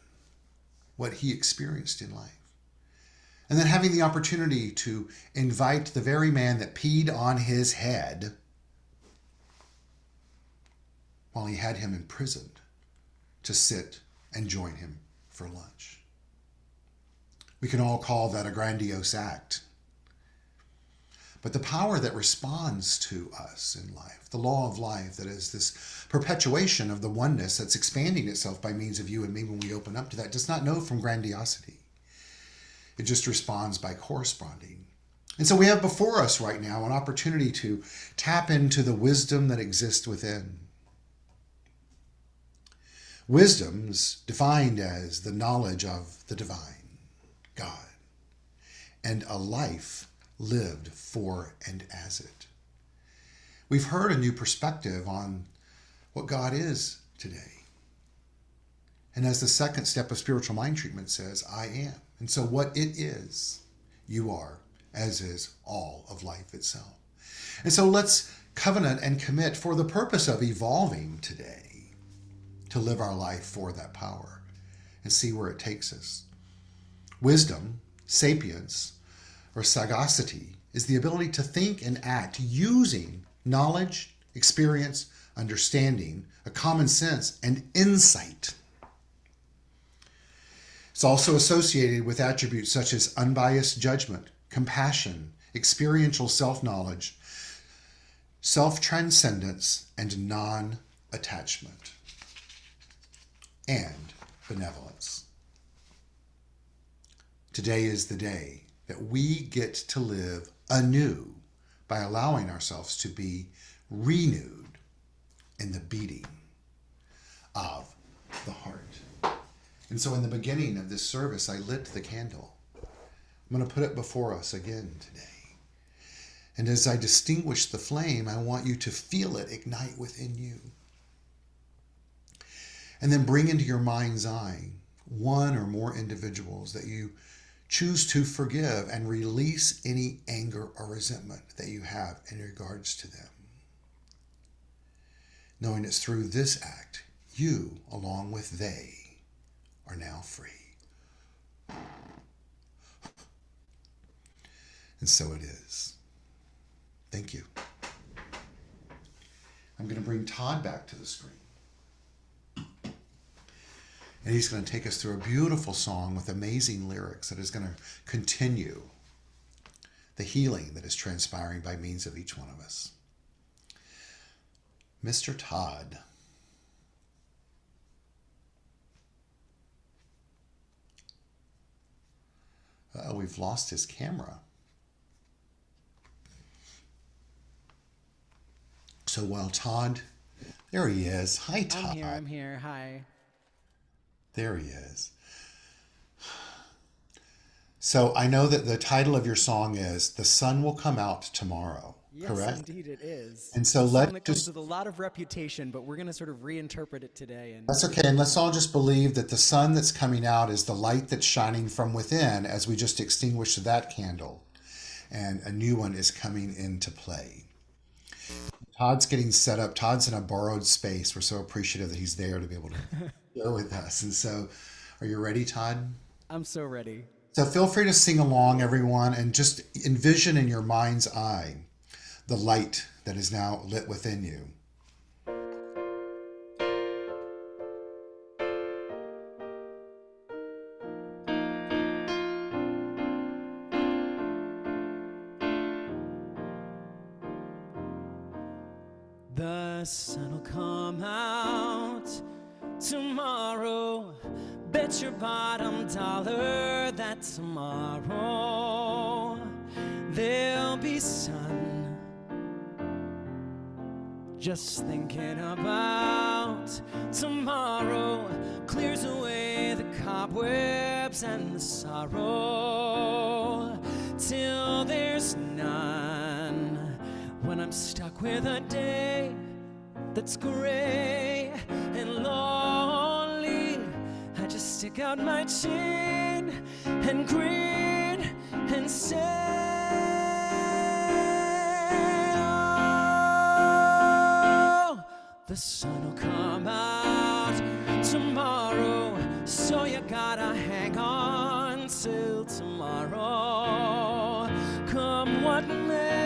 what he experienced in life. And then having the opportunity to invite the very man that peed on his head while he had him imprisoned to sit and join him for lunch. We can all call that a grandiose act. But the power that responds to us in life, the law of life that is this perpetuation of the oneness that's expanding itself by means of you and me when we open up to that, does not know from grandiosity. It just responds by corresponding. And so we have before us right now an opportunity to tap into the wisdom that exists within. Wisdom is defined as the knowledge of the divine, God, and a life lived for and as it. We've heard a new perspective on what God is today. And as the second step of spiritual mind treatment says, I am. And so what it is, you are, as is all of life itself. And so let's covenant and commit for the purpose of evolving today to live our life for that power and see where it takes us. Wisdom, sapience, or sagacity is the ability to think and act using knowledge, experience, understanding, a common sense, and insight. It's also associated with attributes such as unbiased judgment, compassion, experiential self-knowledge, self-transcendence, and non-attachment, and benevolence. Today is the day that we get to live anew by allowing ourselves to be renewed in the beating of the heart. And so in the beginning of this service, I lit the candle. I'm going to put it before us again today. And as I distinguish the flame, I want you to feel it ignite within you. And then bring into your mind's eye one or more individuals that you choose to forgive and release any anger or resentment that you have in regards to them. Knowing it's through this act, you, along with they, are now free. And so it is. Thank you. I'm going to bring Todd back to the screen. And he's going to take us through a beautiful song with amazing lyrics that is going to continue the healing that is transpiring by means of each one of us. Mr. Todd. We've lost his camera. So while Todd, there he is. Hi, Todd. I'm here. Hi. There he is. So I know that the title of your song is "The Sun Will Come Out Tomorrow." Yes, correct? Indeed it is. And so It comes let's with a lot of reputation, but we're going to sort of reinterpret it today. And that's okay. And let's all just believe that the sun that's coming out is the light that's shining from within as we just extinguished that candle. And a new one is coming into play. Todd's getting set up. Todd's in a borrowed space. We're so appreciative that he's there to be able to share with us. And so, are you ready, Todd? I'm so ready. So feel free to sing along, everyone, and just envision in your mind's eye the light that is now lit within you. The sun will come out tomorrow. Bet your bottom dollar that tomorrow there'll be sun. Just thinking about tomorrow clears away the cobwebs and the sorrow till there's none. When I'm stuck with a day that's gray and lonely, I just stick out my chin and grin and say, oh, the sun will come out tomorrow, so you gotta hang on till tomorrow. Come what may.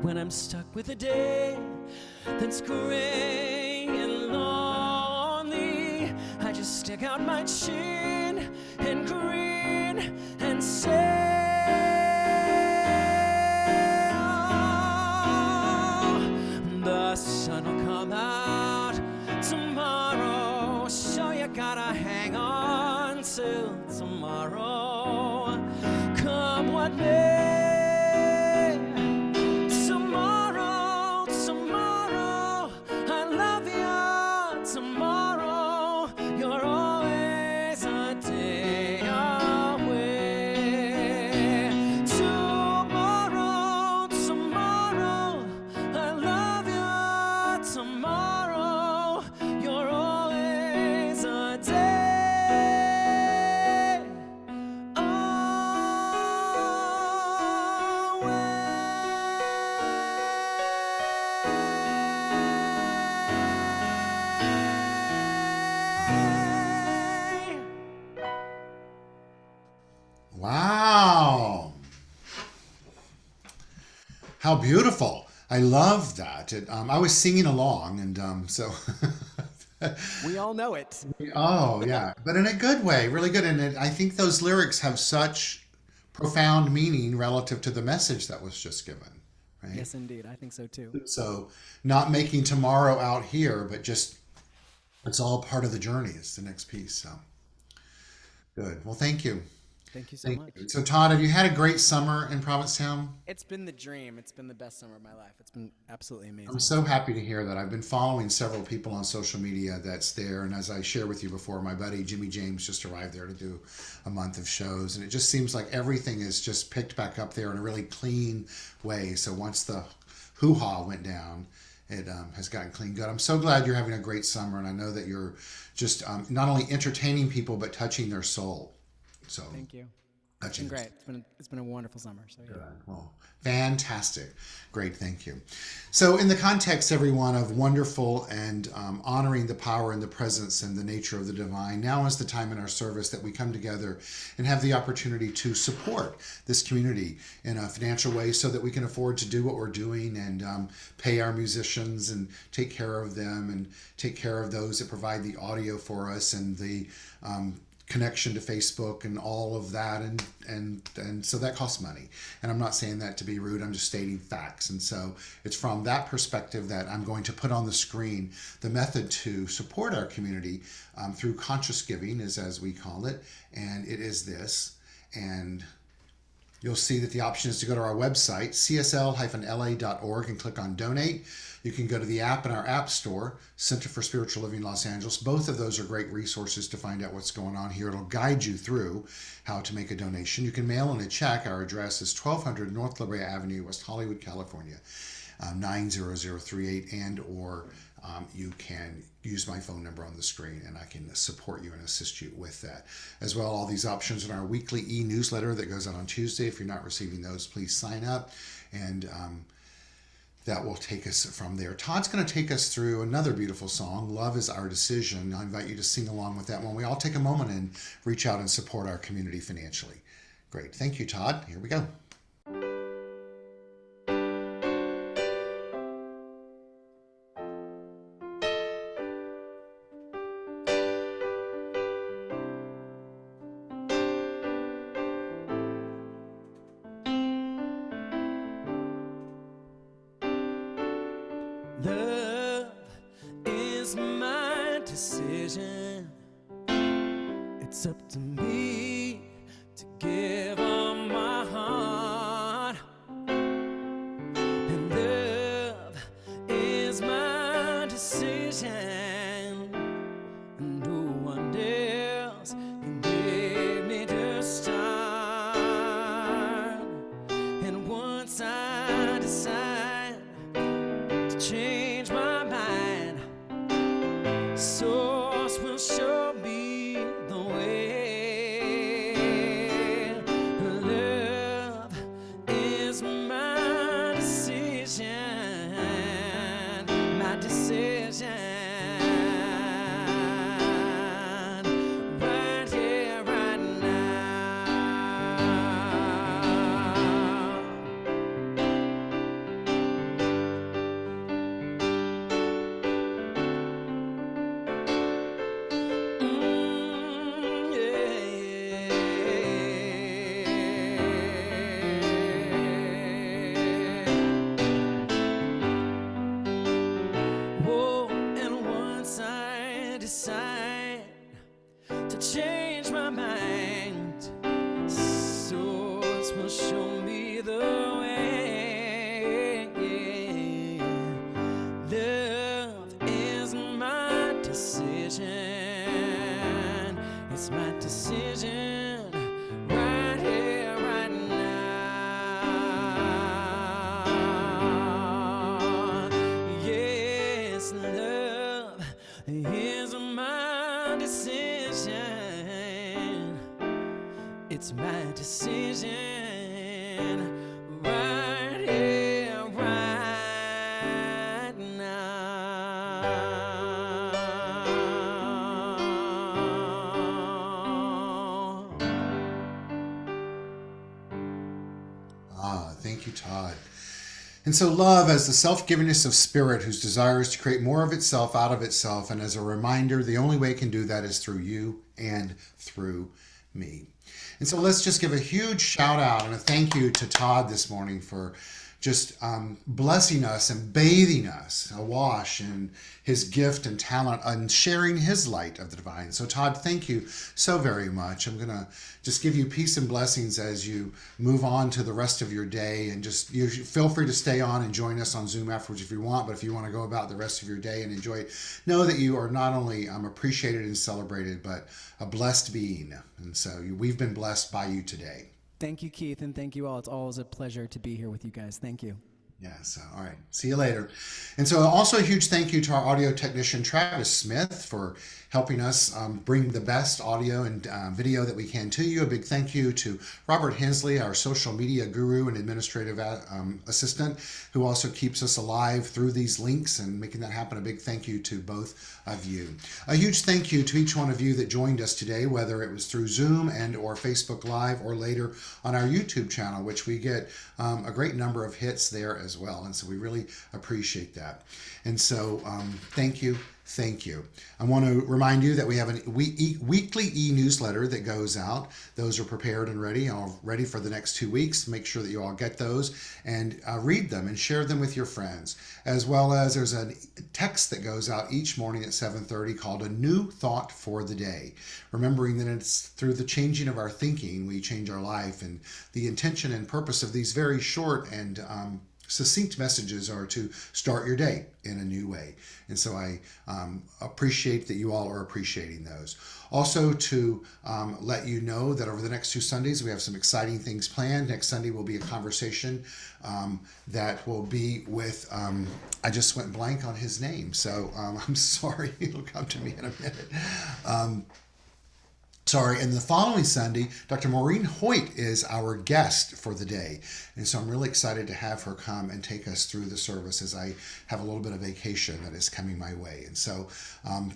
When I'm stuck with a day that's gray and lonely, I just stick out my chin and grin and say, oh, the sun will come out tomorrow, so you gotta hang on till tomorrow. Come what may. Tomorrow, tomorrow, I love you. Tomorrow, you're always a day away. Tomorrow, tomorrow, I love you. Tomorrow, you're always a day away. Wow. How beautiful. I love that. I was singing along, and so. We all know it. Oh, yeah. But in a good way, really good. And I think those lyrics have such profound meaning relative to the message that was just given, right? Yes, indeed. I think so too. So, not making tomorrow out here, but just it's all part of the journey. It's the next piece. So, good. Well, thank you. Thank you so Thank much. you. So, Todd, have you had a great summer in Provincetown? It's been the dream. It's been the best summer of my life. It's been absolutely I'm amazing. so happy to hear that. I've been following several people on social media that's there. And as I shared with you before, my buddy Jimmy James just arrived there to do a month of shows. And it just seems like everything is just picked back up there in a really clean way. So once the hoo-ha went down, it has gotten clean good. I'm so glad you're having a great summer. And I know that you're just not only entertaining people, but touching their soul. So Thank you. It's touching been their great. It's been a wonderful summer. So yeah. Well, fantastic. Great, thank you. So, in the context, everyone, of wonderful and honoring the power and the presence and the nature of the divine, now is the time in our service that we come together and have the opportunity to support this community in a financial way so that we can afford to do what we're doing and pay our musicians and take care of them and take care of those that provide the audio for us and the connection to Facebook and all of that, and so that costs money. And I'm not saying that to be rude, I'm just stating facts. And so it's from that perspective that I'm going to put on the screen the method to support our community through conscious giving, is as we call it, and it is this. And you'll see that the option is to go to our website, csl-la.org, and click on donate. You can go to the app in our app store, Center for Spiritual Living Los Angeles. Both of those are great resources to find out what's going on here. It'll guide you through how to make a donation. You can mail in a check. Our address is 1200 North La Brea Avenue, West Hollywood, California, 90038, and or you can use my phone number on the screen and I can support you and assist you with that. As well, all these options in our weekly e-newsletter that goes out on Tuesday. If you're not receiving those, please sign up, and that will take us from there. Todd's going to take us through another beautiful song, Love is Our Decision. I invite you to sing along with that one. We all take a moment and reach out and support our community financially. Great. Thank you, Todd. Here we go. Love is my decision. It's up to me to give all my heart. And love is my decision. And no one else can make me to start. And once I decide to change my mind, Source will show me the way. It's my decision right here, right now. Thank you, Todd. And so love as the self-givingness of spirit whose desire is to create more of itself out of itself. And as a reminder, the only way it can do that is through you and through me. And so let's just give a huge shout out and a thank you to Todd this morning for just blessing us and bathing us awash in his gift and talent and sharing his light of the divine. So Todd, thank you so very much. I'm going to just give you peace and blessings as you move on to the rest of your day, and just you feel free to stay on and join us on Zoom afterwards if you want. But if you want to go about the rest of your day and enjoy it, know that you are not only appreciated and celebrated, but a blessed being. And so we've been blessed by you today. Thank you, Keith, and thank you all. It's always a pleasure to be here with you guys. Thank you. Yes. All right. See you later. And so also a huge thank you to our audio technician, Travis Smith, for helping us bring the best audio and video that we can to you. A big thank you to Robert Hensley, our social media guru and administrative assistant, who also keeps us alive through these links and making that happen. A big thank you to both of you. A huge thank you to each one of you that joined us today, whether it was through Zoom and or Facebook Live or later on our YouTube channel, which we get a great number of hits there as well. And so we really appreciate that. And so thank you. Thank you. I want to remind you that we have a weekly e-newsletter that goes out. Those are prepared and ready, all ready for the next 2 weeks. Make sure that you all get those and read them and share them with your friends. As well as there's a text that goes out each morning at 7:30 called A New Thought for the Day. Remembering that it's through the changing of our thinking, we change our life. And the intention and purpose of these very short and succinct messages are to start your day in a new way. And so I appreciate that you all are appreciating those. Also to let you know that over the next 2 Sundays, we have some exciting things planned. Next Sunday will be a conversation that will be with, I just went blank on his name. So I'm sorry, it'll come to me in a minute. And the following Sunday, Dr. Maureen Hoyt is our guest for the day. And so I'm really excited to have her come and take us through the service as I have a little bit of vacation that is coming my way. And so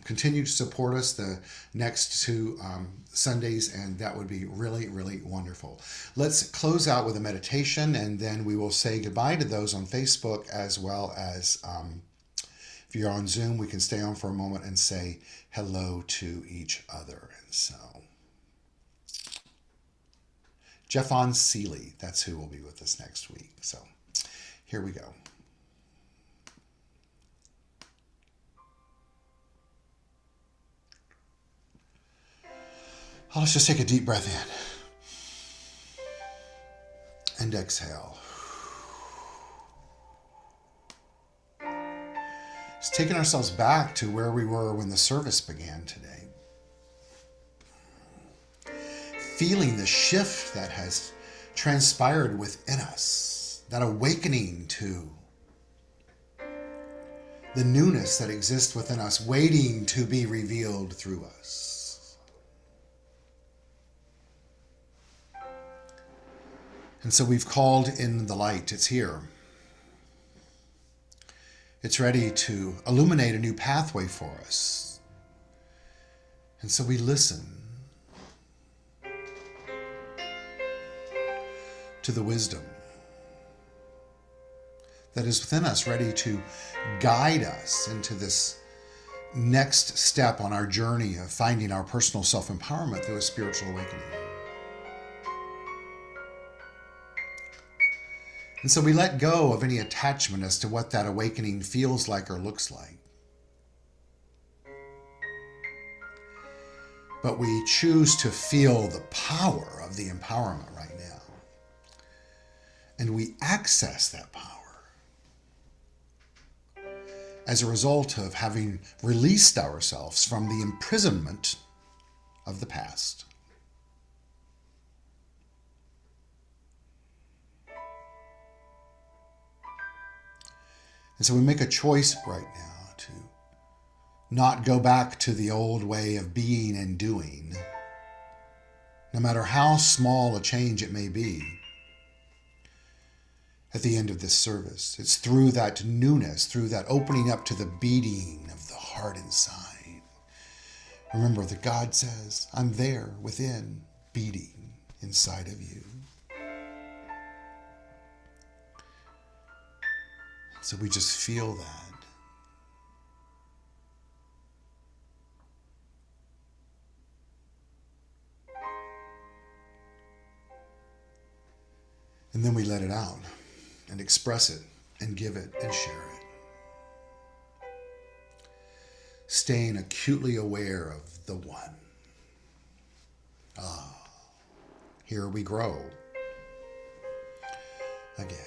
continue to support us the next 2 Sundays, and that would be really, really wonderful. Let's close out with a meditation, and then we will say goodbye to those on Facebook, as well as if you're on Zoom, we can stay on for a moment and say hello to each other. And so Jeffon Seeley, that's who will be with us next week. So here we go. Let's just take a deep breath in and exhale. Just taking ourselves back to where we were when the service began today. Feeling the shift that has transpired within us, that awakening to the newness that exists within us, waiting to be revealed through us. And so we've called in the light. It's here. It's ready to illuminate a new pathway for us. And so we listen to the wisdom that is within us, ready to guide us into this next step on our journey of finding our personal self-empowerment through a spiritual awakening. And so we let go of any attachment as to what that awakening feels like or looks like. But we choose to feel the power of the empowerment right now. And we access that power as a result of having released ourselves from the imprisonment of the past. And so we make a choice right now to not go back to the old way of being and doing, no matter how small a change it may be, at the end of this service. It's through that newness, through that opening up to the beating of the heart inside. Remember that God says, I'm there within, beating inside of you. So we just feel that. And then we let it out and express it and give it and share it. Staying acutely aware of the one. Here we grow again.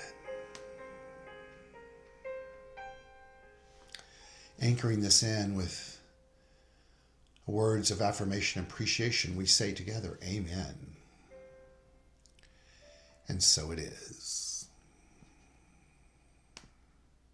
Anchoring this in with words of affirmation and appreciation, we say together, Amen. And so it is.